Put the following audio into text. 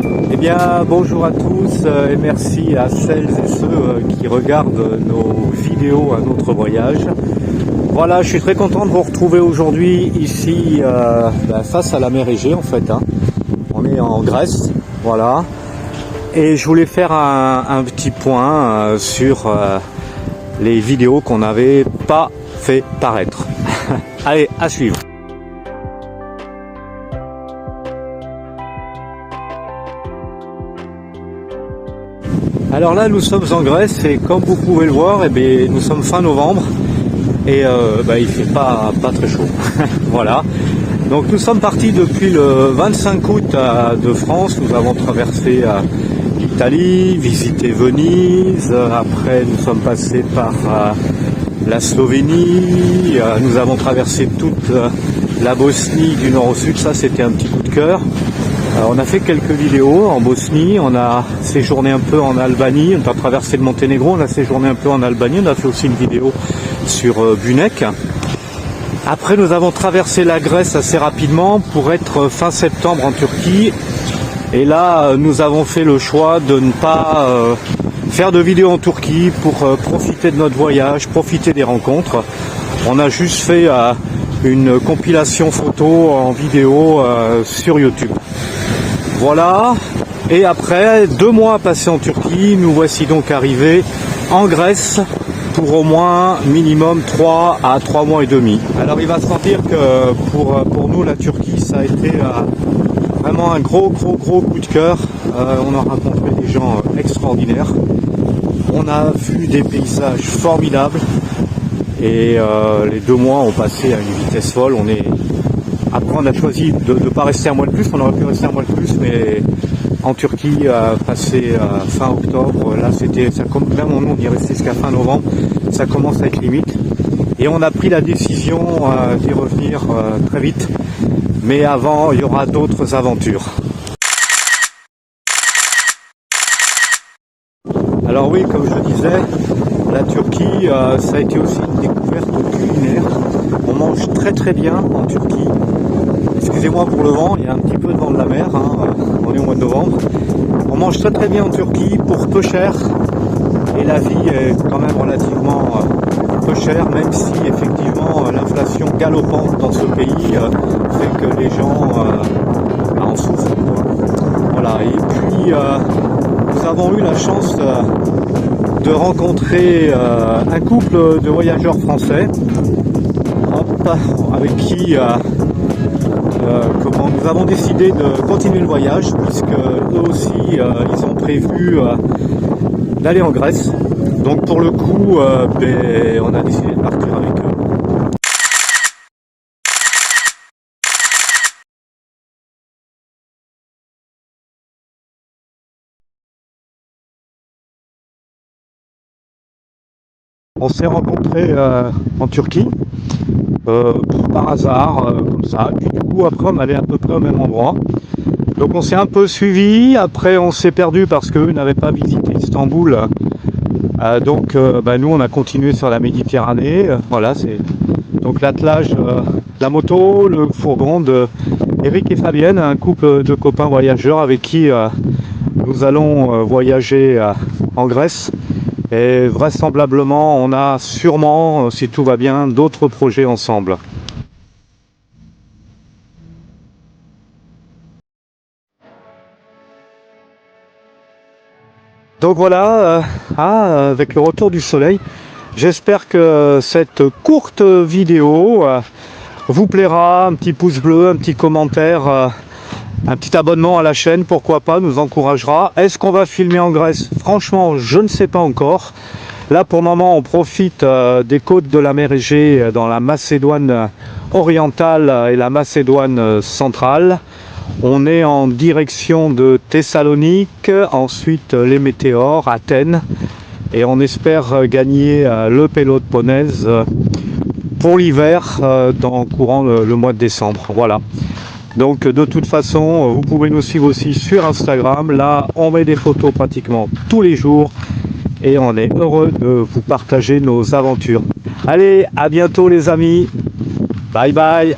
Eh bien, bonjour à tous et merci à celles et ceux qui regardent nos vidéos à notre voyage. Voilà, je suis très content de vous retrouver aujourd'hui ici face à la mer Égée en fait. On est en Grèce, voilà. Et je voulais faire un petit point sur les vidéos qu'on n'avait pas fait paraître. Allez, à suivre. Alors là, nous sommes en Grèce et comme vous pouvez le voir, nous sommes fin novembre et il fait pas très chaud. Voilà. Donc nous sommes partis depuis le 25 août de France. Nous avons traversé l'Italie, visité Venise. Après, nous sommes passés par la Slovénie. Nous avons traversé toute la Bosnie du nord au sud. Ça, c'était un petit coup de cœur. On a fait quelques vidéos en Bosnie, on a séjourné un peu en Albanie, on a traversé le Monténégro, on a séjourné un peu en Albanie, on a fait aussi une vidéo sur Bunek. Après nous avons traversé la Grèce assez rapidement pour être fin septembre en Turquie. Et là nous avons fait le choix de ne pas faire de vidéos en Turquie pour profiter de notre voyage, profiter des rencontres. On a juste fait une compilation photo en vidéo sur YouTube. Voilà, et après 2 mois passés en Turquie, nous voici donc arrivés en Grèce pour au moins minimum 3 à 3 mois et demi. Alors il va se sentir que pour nous la Turquie ça a été vraiment un gros coup de cœur. On a rencontré des gens extraordinaires, on a vu des paysages formidables et les 2 mois ont passé à une vitesse folle. Après on a choisi de ne pas rester un mois de plus, on aurait pu rester un mois de plus, mais en Turquie, passé fin octobre, là ça comme vraiment nous on y est resté jusqu'à fin novembre, ça commence à être limite. Et on a pris la décision d'y revenir très vite, mais avant il y aura d'autres aventures. Alors oui, comme je disais, la Turquie, ça a été aussi une découverte culinaire. On mange très bien en Turquie. Excusez-moi pour le vent, il y a un petit peu de vent de la mer, on est au mois de novembre. On mange très bien en Turquie pour peu cher. Et la vie est quand même relativement peu chère, même si effectivement l'inflation galopante dans ce pays fait que les gens en souffrent. Voilà. Et puis nous avons eu la chance de rencontrer un couple de voyageurs français avec qui nous avons décidé de continuer le voyage puisque eux aussi ils ont prévu d'aller en Grèce. Donc pour le coup on a décidé de partir avec eux. On s'est rencontrés en Turquie par hasard, comme ça. Et du coup après on allait à peu près au même endroit. Donc on s'est un peu suivi, après on s'est perdu parce qu'eux n'avaient pas visité Istanbul. Nous on a continué sur la Méditerranée. Voilà, c'est donc l'attelage, la moto, le fourgon de Eric et Fabienne, un couple de copains voyageurs avec qui nous allons voyager en Grèce. Et vraisemblablement, on a sûrement, si tout va bien, d'autres projets ensemble. Donc voilà, avec le retour du soleil, j'espère que cette courte vidéo vous plaira. Un petit pouce bleu, un petit commentaire, un petit abonnement à la chaîne, pourquoi pas, nous encouragera. Est-ce qu'on va filmer en Grèce? Franchement, je ne sais pas encore. Là, pour le moment, on profite des côtes de la mer Égée dans la Macédoine orientale et la Macédoine centrale. On est en direction de Thessalonique, ensuite les Météores, Athènes. Et on espère gagner le Péloponnèse pour l'hiver courant le mois de décembre. Voilà. Donc de toute façon, vous pouvez nous suivre aussi sur Instagram. Là, on met des photos pratiquement tous les jours et on est heureux de vous partager nos aventures. Allez, à bientôt les amis. Bye bye.